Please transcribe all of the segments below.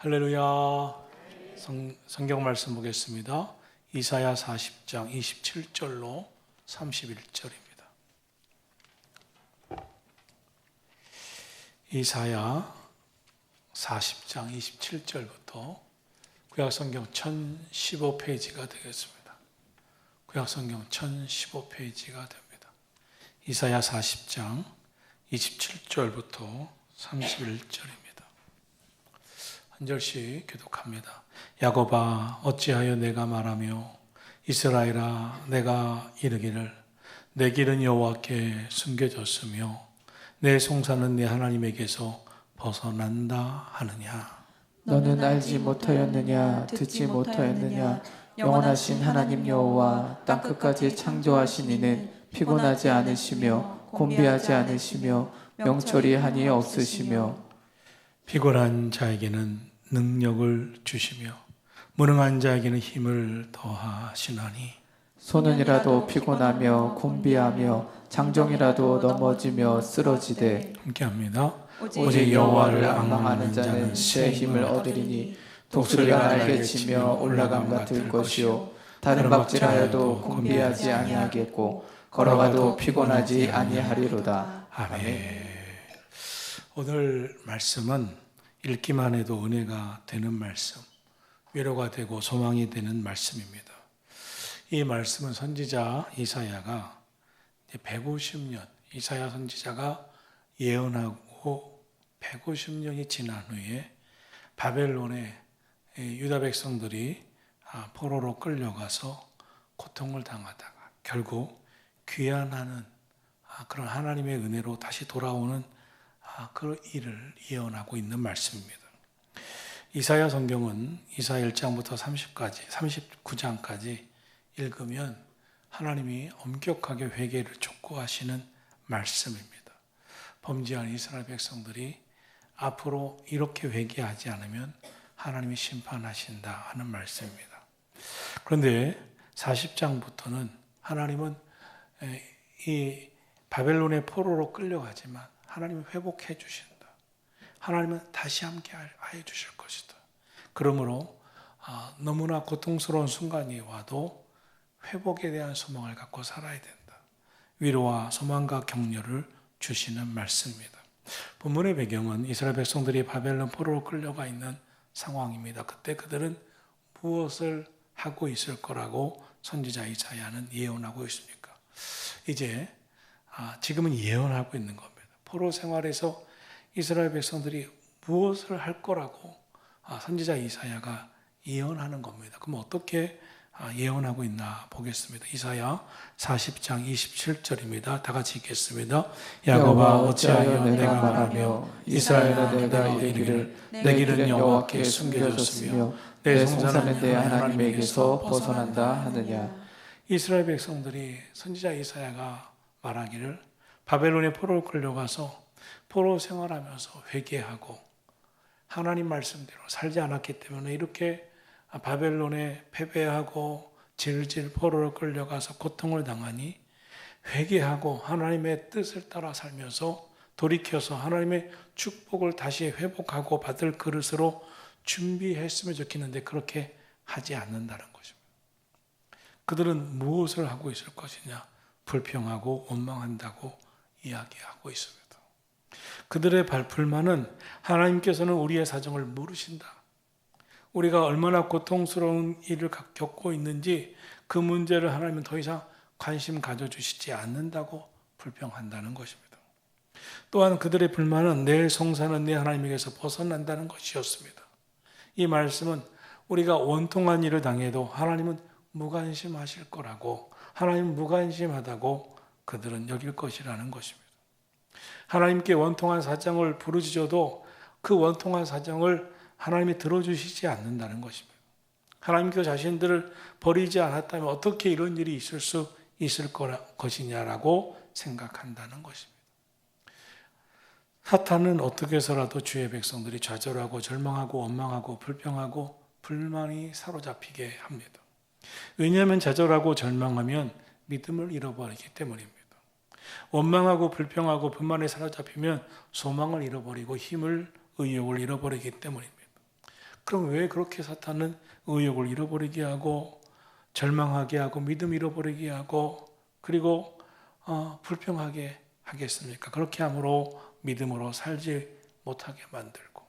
할렐루야. 성경 말씀 보겠습니다. 이사야 40장 27절로 31절입니다. 이사야 40장 27절부터 구약성경 1015페이지가 되겠습니다. 구약성경 1015페이지가 됩니다. 이사야 40장 27절부터 31절입니다. 한 절씩 교독합니다. 야곱아 어찌하여 내가 말하며 이스라엘아 내가 이르기를 내 길은 여호와께 숨겨졌으며 내 송사는 내 하나님에게서 벗어난다 하느냐. 너는 알지 못하였느냐 듣지 못하였느냐 영원하신 하나님 여호와 땅끝까지 창조하신 이는 피곤하지 않으시며 곤비하지 않으시며 명철이 한이 없으시며 피곤한 자에게는 능력을 주시며 무능한 자에게는 힘을 더하시나니 소년이라도 피곤하며 곤비하며 장정이라도 넘어지며 쓰러지되 함께합니다. 오직 여호와를 앙망하는 자는 새 힘을 얻으리니 독수리가 날개치며 올라감과 들 것이요 다른 박질하여도 곤비하지 아니하겠고 걸어가도 피곤하지 아니하리로다. 아멘. 오늘 말씀은 읽기만 해도 은혜가 되는 말씀, 위로가 되고 소망이 되는 말씀입니다. 이 말씀은 선지자 이사야가 150년, 이사야 선지자가 예언하고 150년이 지난 후에 바벨론에 유다 백성들이 포로로 끌려가서 고통을 당하다가 결국 귀환하는 그런 하나님의 은혜로 다시 돌아오는 그 일을 예언하고 있는 말씀입니다. 이사야 성경은 이사야 1장부터 39장까지 읽으면 하나님이 엄격하게 회개를 촉구하시는 말씀입니다. 범죄한 이스라엘 백성들이 앞으로 이렇게 회개하지 않으면 하나님이 심판하신다 하는 말씀입니다. 그런데 40장부터는 하나님은 이 바벨론의 포로로 끌려가지만 하나님은 회복해 주신다. 하나님은 다시 함께 해 주실 것이다. 그러므로 너무나 고통스러운 순간이 와도 회복에 대한 소망을 갖고 살아야 된다. 위로와 소망과 격려를 주시는 말씀입니다. 본문의 배경은 이스라엘 백성들이 바벨론 포로로 끌려가 있는 상황입니다. 그때 그들은 무엇을 하고 있을 거라고 선지자 이사야는 예언하고 있습니까? 이제 지금은 예언하고 있는 겁니다. 포로 생활에서 이스라엘 백성들이 무엇을 할 거라고 선지자 이사야가 예언하는 겁니다. 그럼 어떻게 예언하고 있나 보겠습니다. 이사야 40장 27절입니다. 다 같이 읽겠습니다. 야곱아 어찌하여 내가 말하며 이스라엘아 내가 이르기를 내 길은 여호와께 숨겨졌으며 내 송사는 내 하나님에게서 벗어난다 하느냐. 이스라엘 백성들이 선지자 이사야가 말하기를 바벨론의 포로로 끌려가서 포로 생활하면서 회개하고 하나님 말씀대로 살지 않았기 때문에 이렇게 바벨론에 패배하고 질질 포로로 끌려가서 고통을 당하니 회개하고 하나님의 뜻을 따라 살면서 돌이켜서 하나님의 축복을 다시 회복하고 받을 그릇으로 준비했으면 좋겠는데 그렇게 하지 않는다는 것입니다. 그들은 무엇을 하고 있을 것이냐? 불평하고 원망한다고 이야기하고 있습니다. 그들의 불만은 하나님께서는 우리의 사정을 모르신다. 우리가 얼마나 고통스러운 일을 겪고 있는지 그 문제를 하나님은 더 이상 관심 가져주시지 않는다고 불평한다는 것입니다. 또한 그들의 불만은 내 송사는 내 하나님에게서 벗어난다는 것이었습니다. 이 말씀은 우리가 원통한 일을 당해도 하나님은 무관심하실 거라고, 하나님은 무관심하다고 그들은 여길 것이라는 것입니다. 하나님께 원통한 사정을 부르짖어도 그 원통한 사정을 하나님이 들어주시지 않는다는 것입니다. 하나님께서 자신들을 버리지 않았다면 어떻게 이런 일이 있을 수 있을 것이냐라고 생각한다는 것입니다. 사탄은 어떻게 해서라도 주의 백성들이 좌절하고 절망하고 원망하고 불평하고 불만이 사로잡히게 합니다. 왜냐하면 좌절하고 절망하면 믿음을 잃어버리기 때문입니다. 원망하고 불평하고 불만에 사로잡히면 소망을 잃어버리고 힘을, 의욕을 잃어버리기 때문입니다. 그럼 왜 그렇게 사탄은 의욕을 잃어버리게 하고 절망하게 하고 믿음 잃어버리게 하고 그리고 불평하게 하겠습니까? 그렇게 함으로 믿음으로 살지 못하게 만들고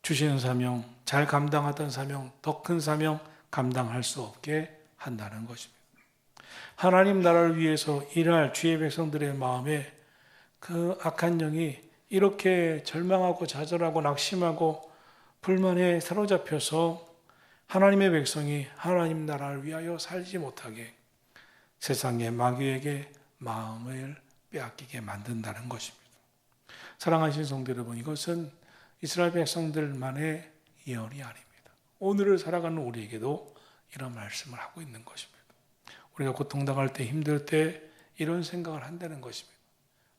주시는 사명, 잘 감당하던 사명, 더 큰 사명 감당할 수 없게 한다는 것입니다. 하나님 나라를 위해서 일할 주의 백성들의 마음에 그 악한 영이 이렇게 절망하고 좌절하고 낙심하고 불만에 사로잡혀서 하나님의 백성이 하나님 나라를 위하여 살지 못하게 세상의 마귀에게 마음을 빼앗기게 만든다는 것입니다. 사랑하신 성도 여러분, 이것은 이스라엘 백성들만의 예언이 아닙니다. 오늘을 살아가는 우리에게도 이런 말씀을 하고 있는 것입니다. 우리가 고통당할 때 힘들 때 이런 생각을 한다는 것입니다.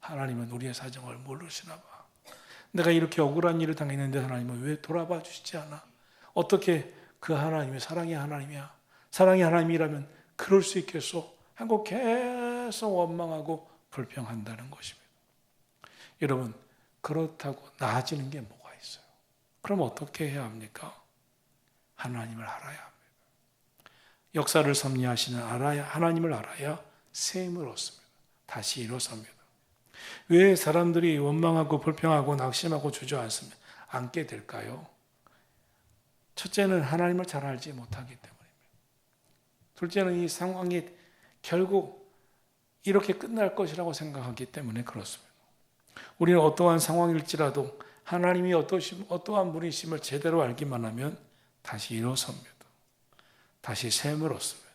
하나님은 우리의 사정을 모르시나 봐. 내가 이렇게 억울한 일을 당했는데 하나님은 왜 돌아봐 주시지 않아? 어떻게 그 하나님이 사랑의 하나님이야? 사랑의 하나님이라면 그럴 수 있겠소? 하고 계속 원망하고 불평한다는 것입니다. 여러분, 그렇다고 나아지는 게 뭐가 있어요? 그럼 어떻게 해야 합니까? 하나님을 알아야 합니다. 역사를 섭리하시는 하나님을 알아야 새 힘을 얻습니다. 다시 일어섭니다. 왜 사람들이 원망하고 불평하고 낙심하고 주저앉게 될까요? 첫째는 하나님을 잘 알지 못하기 때문입니다. 둘째는 이 상황이 결국 이렇게 끝날 것이라고 생각하기 때문에 그렇습니다. 우리는 어떠한 상황일지라도 하나님이 어떠한 분이심을 제대로 알기만 하면 다시 일어섭니다. 다시 새 힘을 얻습니다.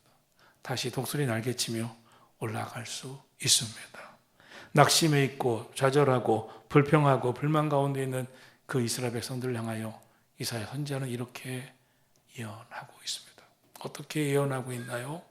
다시 독수리 날개치며 올라갈 수 있습니다. 낙심해 있고 좌절하고 불평하고 불만 가운데 있는 그 이스라엘 백성들을 향하여 이사야 선지자는 이렇게 예언하고 있습니다. 어떻게 예언하고 있나요?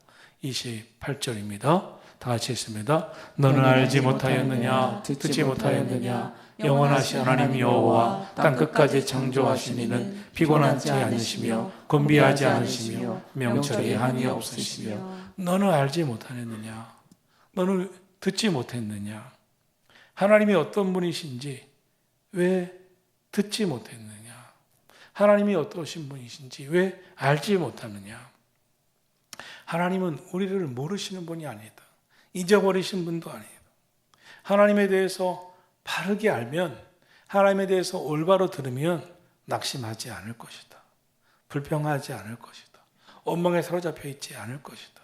28절입니다. 다 같이 읽습니다. 너는 알지 못하였느냐? 듣지 못하였느냐? 영원하신 하나님 여호와 땅 끝까지 창조하신 이는 피곤하지 않으시며 곤비하지 않으시며 명철이 한이 없으시며 너는 알지 못하였느냐? 너는 듣지 못했느냐? 하나님이 어떤 분이신지 왜 듣지 못했느냐? 하나님이 어떠신 분이신지 왜 알지 못하느냐? 하나님은 우리를 모르시는 분이 아니다. 잊어버리신 분도 아니다. 하나님에 대해서 바르게 알면, 하나님에 대해서 올바로 들으면 낙심하지 않을 것이다. 불평하지 않을 것이다. 원망에 사로잡혀 있지 않을 것이다.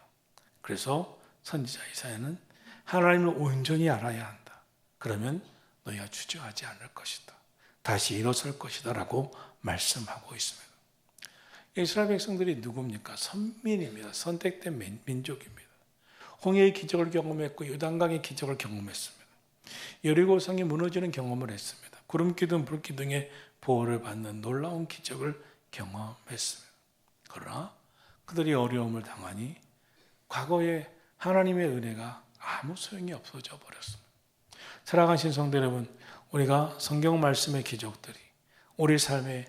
그래서 선지자 이사야는 하나님을 온전히 알아야 한다. 그러면 너희가 주저하지 않을 것이다. 다시 일어설 것이다 라고 말씀하고 있습니다. 이스라엘 백성들이 누굽니까? 선민입니다. 선택된 민족입니다. 홍해의 기적을 경험했고 요단강의 기적을 경험했습니다. 여리고성이 무너지는 경험을 했습니다. 구름기둥 불기둥의 보호를 받는 놀라운 기적을 경험했습니다. 그러나 그들이 어려움을 당하니 과거에 하나님의 은혜가 아무 소용이 없어져 버렸습니다. 사랑하신 성도 여러분, 우리가 성경 말씀의 기적들이 우리 삶에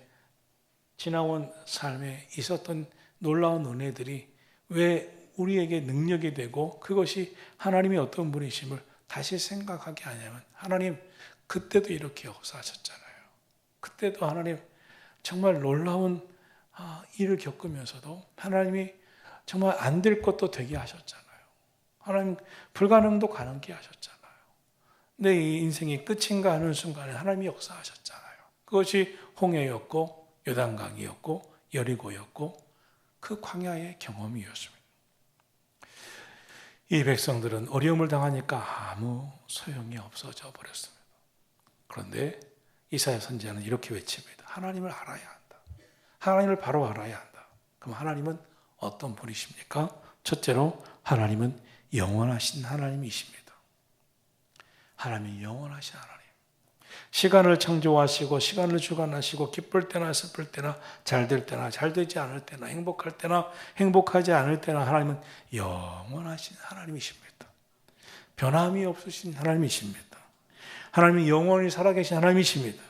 지나온 삶에 있었던 놀라운 은혜들이 왜 우리에게 능력이 되고 그것이 하나님이 어떤 분이심을 다시 생각하게 하냐면 하나님 그때도 이렇게 역사하셨잖아요. 그때도 하나님 정말 놀라운 일을 겪으면서도 하나님이 정말 안 될 것도 되게 하셨잖아요. 하나님 불가능도 가능케 하셨잖아요. 내 인생이 끝인가 하는 순간에 하나님이 역사하셨잖아요. 그것이 홍해였고 요단강이었고 여리고였고 그 광야의 경험이었습니다. 이 백성들은 어려움을 당하니까 아무 소용이 없어져 버렸습니다. 그런데 이사야 선지자는 이렇게 외칩니다. 하나님을 알아야 한다. 하나님을 바로 알아야 한다. 그럼 하나님은 어떤 분이십니까? 첫째로 하나님은 영원하신 하나님이십니다. 하나님이 영원하신 하나님. 시간을 창조하시고 시간을 주관하시고 기쁠 때나 슬플 때나 잘 될 때나 잘 되지 않을 때나 행복할 때나 행복하지 않을 때나 하나님은 영원하신 하나님이십니다. 변함이 없으신 하나님이십니다. 하나님이 영원히 살아계신 하나님이십니다.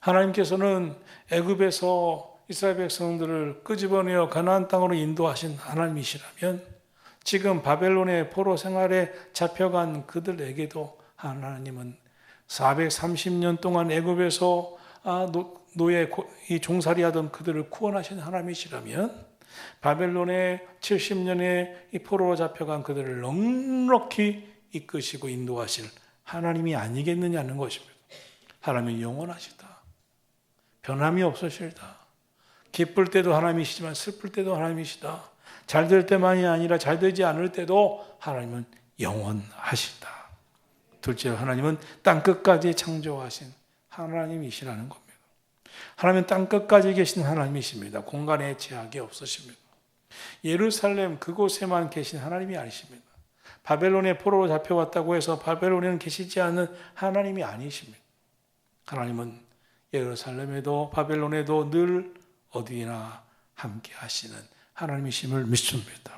하나님께서는 애굽에서 이스라엘 백성들을 끄집어내어 가나안 땅으로 인도하신 하나님이시라면 지금 바벨론의 포로 생활에 잡혀간 그들에게도 하나님은 430년 동안 애굽에서 이 종살이하던 그들을 구원하신 하나님이시라면 바벨론의 70년의 이 포로로 잡혀간 그들을 넉넉히 이끄시고 인도하실 하나님이 아니겠느냐는 것입니다. 하나님은 영원하시다. 변함이 없으시다. 기쁠 때도 하나님이시지만 슬플 때도 하나님이시다. 잘 될 때만이 아니라 잘 되지 않을 때도 하나님은 영원하시다. 둘째로 하나님은 땅끝까지 창조하신 하나님이시라는 겁니다. 하나님은 땅끝까지 계신 하나님이십니다. 공간에 제약이 없으십니다. 예루살렘 그곳에만 계신 하나님이 아니십니다. 바벨론의 포로로 잡혀왔다고 해서 바벨론에는 계시지 않는 하나님이 아니십니다. 하나님은 예루살렘에도 바벨론에도 늘 어디나 함께 하시는 하나님이심을 믿습니다.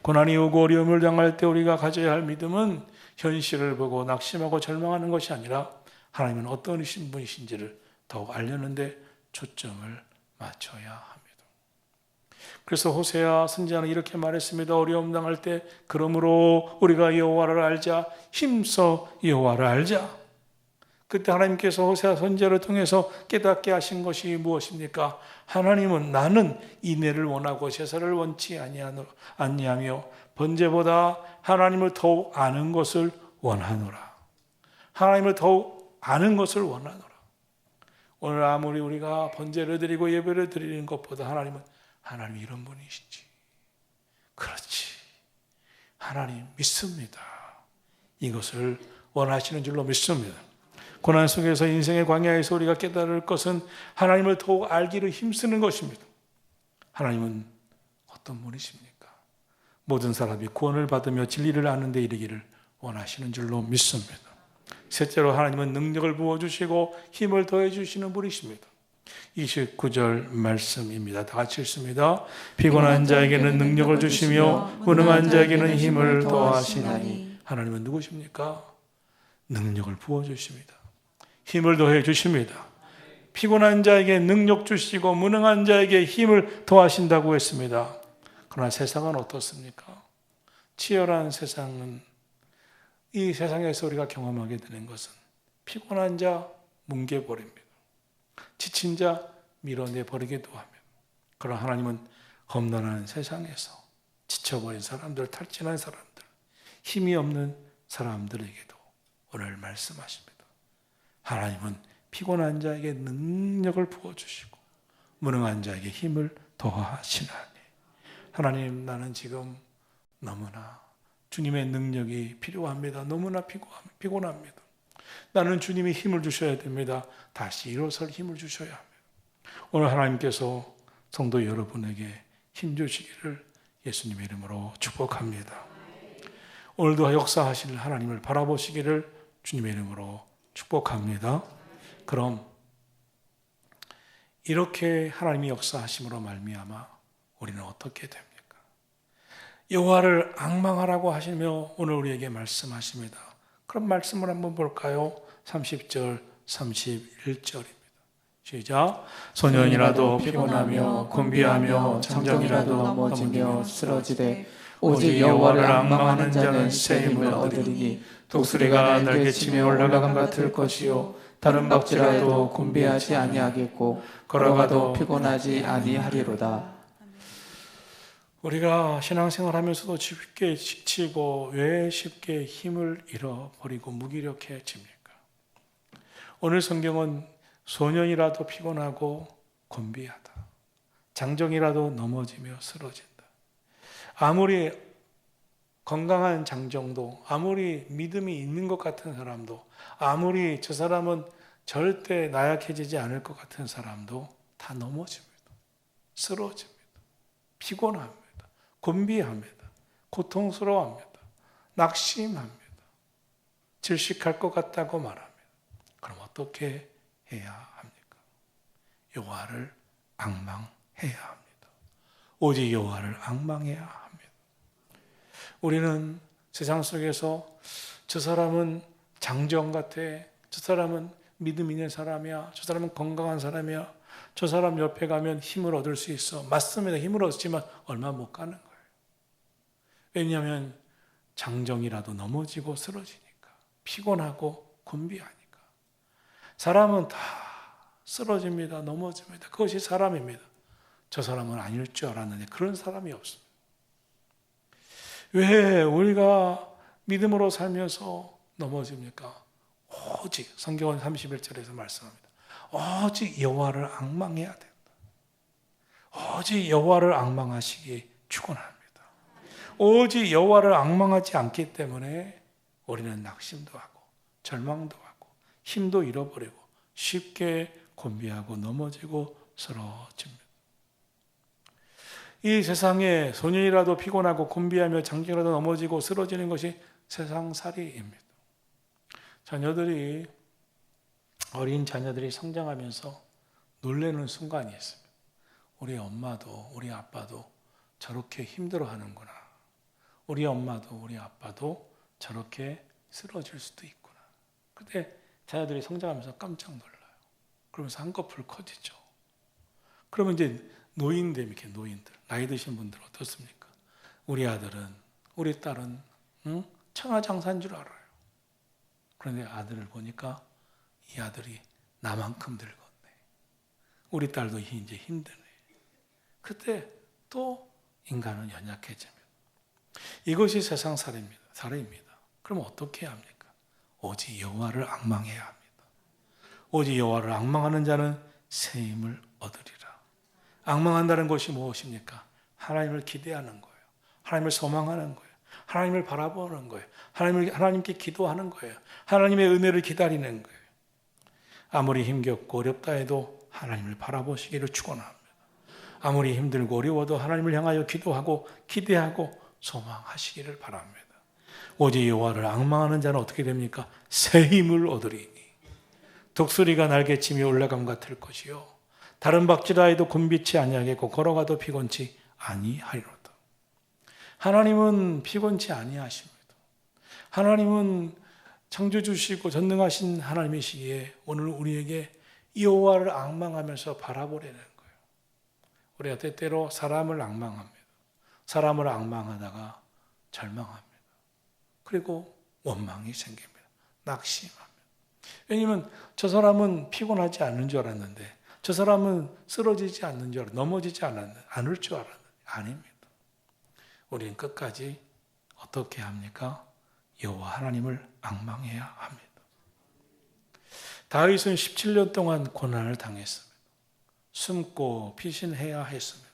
고난이 오고 어려움을 당할 때 우리가 가져야 할 믿음은 현실을 보고 낙심하고 절망하는 것이 아니라 하나님은 어떤 분이신지를 더욱 알려는데 초점을 맞춰야 합니다. 그래서 호세아 선지자는 이렇게 말했습니다. 어려움 당할 때 그러므로 우리가 여호와를 알자, 힘써 여호와를 알자. 그때 하나님께서 호세아 선지자를 통해서 깨닫게 하신 것이 무엇입니까? 하나님은 나는 인애를 원하고 제사를 원치 아니하며 번제보다 하나님을 더욱 아는 것을 원하노라. 하나님을 더욱 아는 것을 원하노라. 오늘 아무리 우리가 번제를 드리고 예배를 드리는 것보다 하나님 이런 분이시지. 그렇지. 하나님 믿습니다. 이것을 원하시는 줄로 믿습니다. 고난 속에서 인생의 광야에서 우리가 깨달을 것은 하나님을 더욱 알기를 힘쓰는 것입니다. 하나님은 어떤 분이십니까? 모든 사람이 구원을 받으며 진리를 아는 데 이르기를 원하시는 줄로 믿습니다. 셋째로 하나님은 능력을 부어주시고 힘을 더해주시는 분이십니다. 29절 말씀입니다. 다 같이 읽습니다. 피곤한 자에게는 능력을 주시며 무능한 자에게는 힘을 더하시나니. 하나님은 누구십니까? 능력을 부어주십니다. 힘을 더해 주십니다. 피곤한 자에게 능력 주시고 무능한 자에게 힘을 더하신다고 했습니다. 그러나 세상은 어떻습니까? 치열한 세상은 이 세상에서 우리가 경험하게 되는 것은 피곤한 자 뭉개버립니다. 지친 자 밀어내버리기도 합니다. 그러나 하나님은 험난한 세상에서 지쳐버린 사람들, 탈진한 사람들, 힘이 없는 사람들에게도 오늘 말씀하십니다. 하나님은 피곤한 자에게 능력을 부어주시고 무능한 자에게 힘을 더하시나니. 하나님, 나는 지금 너무나 주님의 능력이 필요합니다. 너무나 피곤합니다. 나는 주님이 힘을 주셔야 됩니다. 다시 일어설 힘을 주셔야 합니다. 오늘 하나님께서 성도 여러분에게 힘 주시기를 예수님의 이름으로 축복합니다. 오늘도 역사하실 하나님을 바라보시기를 주님의 이름으로 축복합니다. 그럼 이렇게 하나님이 역사하심으로 말미암아 우리는 어떻게 됩니까? 여호와를 앙망하라고 하시며 오늘 우리에게 말씀하십니다. 그럼 말씀을 한번 볼까요? 30절, 31절입니다. 시작. 소년이라도 피곤하며 곤비하며 장정이라도 넘어지며 쓰러지되 오직 여호와를 앙망하는 자는 새 힘을 얻으리니 독수리가 날개치며 올라감 같을 것이요 다른 박질라도 곤비하지 아니하겠고 걸어가도 피곤하지 아니하리로다. 우리가 신앙생활하면서도 쉽게 지치고 왜 쉽게 힘을 잃어버리고 무기력해집니까? 오늘 성경은 소년이라도 피곤하고 곤비하다, 장정이라도 넘어지며 쓰러진다. 아무리 건강한 장정도, 아무리 믿음이 있는 것 같은 사람도, 아무리 저 사람은 절대 나약해지지 않을 것 같은 사람도 다 넘어집니다. 쓰러집니다. 피곤합니다. 곤비합니다. 고통스러워합니다. 낙심합니다. 질식할 것 같다고 말합니다. 그럼 어떻게 해야 합니까? 여호와를 앙망해야 합니다. 오직 여호와를 앙망해야 합니다. 우리는 세상 속에서 저 사람은 장정 같아, 저 사람은 믿음 있는 사람이야, 저 사람은 건강한 사람이야, 저 사람 옆에 가면 힘을 얻을 수 있어. 맞습니다. 힘을 얻지만 얼마 못 가는 거예요. 왜냐하면 장정이라도 넘어지고 쓰러지니까, 피곤하고 곤비하니까. 사람은 다 쓰러집니다. 넘어집니다. 그것이 사람입니다. 저 사람은 아닐 줄 알았는데 그런 사람이 없습니다. 왜 우리가 믿음으로 살면서 넘어집니까? 오직 성경은 31절에서 말씀합니다. 오직 여호와를 앙망해야 된다. 오직 여호와를 앙망하시기 축원합니다. 오직 여호와를 앙망하지 않기 때문에 우리는 낙심도 하고 절망도 하고 힘도 잃어버리고 쉽게 곤비하고 넘어지고 쓰러집니다. 이 세상에 소년이라도 피곤하고 곤비하며 장기라도 넘어지고 쓰러지는 것이 세상살이입니다. 어린 자녀들이 성장하면서 놀라는 순간이 있습니다. 우리 엄마도 우리 아빠도 저렇게 힘들어하는구나. 우리 엄마도 우리 아빠도 저렇게 쓰러질 수도 있구나. 그때 자녀들이 성장하면서 깜짝 놀라요. 그러면서 한꺼풀 커지죠. 그러면 이제 노인들, 나이 드신 분들 어떻습니까? 우리 아들은, 우리 딸은 천하장사인 줄 알아요. 그런데 아들을 보니까 이 아들이 나만큼 늙었네. 우리 딸도 이제 힘드네. 그때 또 인간은 연약해집니다. 이것이 세상 살이입니다. 그럼 어떻게 해야 합니까? 오직 여호와를 앙망해야 합니다. 오직 여호와를 앙망하는 자는 새 힘을 얻으리라. 앙망한다는 것이 무엇입니까? 하나님을 기대하는 거예요. 하나님을 소망하는 거예요. 하나님을 바라보는 거예요. 하나님께 기도하는 거예요. 하나님의 은혜를 기다리는 거예요. 아무리 힘겹고 어렵다 해도 하나님을 바라보시기를 축원합니다. 아무리 힘들고 어려워도 하나님을 향하여 기도하고 기대하고 소망하시기를 바랍니다. 오직 여호와를 앙망하는 자는 어떻게 됩니까? 새 힘을 얻으리니 독수리가 날개치며 올라감 같을 것이요 다른 박쥐라해도 곤비치 아니하겠고 걸어가도 피곤치 아니하리로다. 하나님은 피곤치 아니하십니다. 하나님은 창조주시고 전능하신 하나님이시기에 오늘 우리에게 여호와를 앙망하면서 바라보려는 거예요. 우리가 때때로 사람을 앙망합니다. 사람을 앙망하다가 절망합니다. 그리고 원망이 생깁니다. 낙심합니다. 왜냐하면 저 사람은 피곤하지 않는 줄 알았는데 저 사람은 쓰러지지 않는 줄 넘어지지 않을 줄 알았는데 아닙니다. 우리는 끝까지 어떻게 합니까? 여호와 하나님을 앙망해야 합니다. 다윗은 17년 동안 고난을 당했습니다. 숨고 피신해야 했습니다.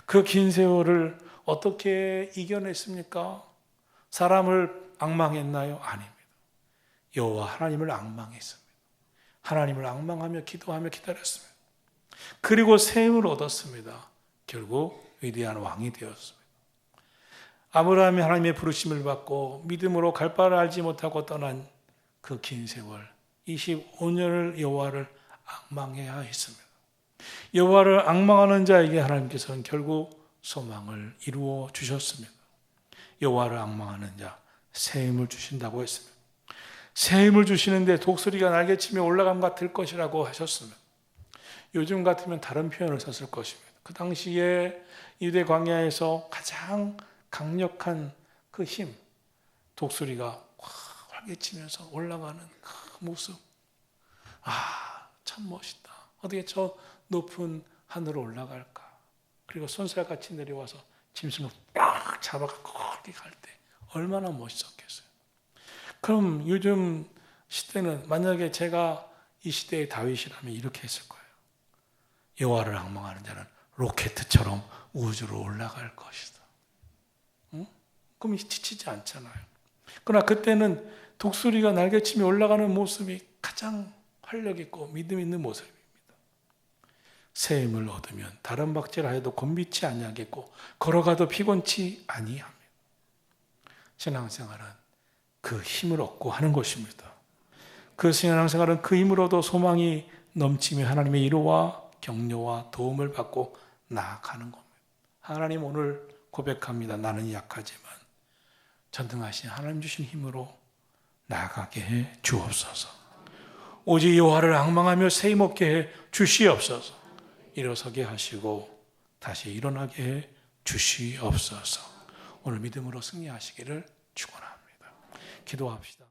그 긴 세월을 어떻게 이겨냈습니까? 사람을 앙망했나요? 아닙니다. 여호와 하나님을 앙망했습니다. 하나님을 앙망하며 기도하며 기다렸습니다. 그리고 새 힘을 얻었습니다. 결국 위대한 왕이 되었습니다. 아브라함이 하나님의 부르심을 받고 믿음으로 갈 바를 알지 못하고 떠난 그 긴 세월 25년을 여호와를 앙망해야 했습니다. 여호와를 앙망하는 자에게 하나님께서는 결국 소망을 이루어 주셨습니다. 여호와를 앙망하는 자 새 힘을 주신다고 했습니다. 새 힘을 주시는데 독수리가 날개치며 올라감 같을 것이라고 하셨습니다. 요즘 같으면 다른 표현을 썼을 것입니다. 그 당시에 유대 광야에서 가장 강력한 그 힘, 독수리가 활개치면서 올라가는 그 모습, 참 멋있다. 어떻게 저 높은 하늘로 올라갈까? 그리고 손살같이 내려와서 짐승을 딱 잡아갖고 그렇게 갈 때 얼마나 멋있었겠어요. 그럼 요즘 시대는 만약에 제가 이 시대의 다윗이라면 이렇게 했을 거예요. 여호와를 앙망하는 자는 로켓처럼 우주로 올라갈 것이다. 응? 그럼 지치지 않잖아요. 그러나 그때는 독수리가 날개치며 올라가는 모습이 가장 활력 있고 믿음 있는 모습입니다. 새 힘을 얻으면 다른 박쥐라 해도 곤비치 아니하겠고 걸어가도 피곤치 아니합니다. 신앙생활은 그 힘을 얻고 하는 것입니다. 그 신앙생활은 그 힘을 얻어 소망이 넘치며 하나님의 위로와 격려와 도움을 받고 나아가는 겁니다. 하나님 오늘 고백합니다. 나는 약하지만 전능하신 하나님 주신 힘으로 나아가게 해 주옵소서. 오직 여호와를 앙망하며 새 힘 얻게 해 주시옵소서. 일어서게 하시고 다시 일어나게 해 주시옵소서. 오늘 믿음으로 승리하시기를 축원합니다. 기도합시다.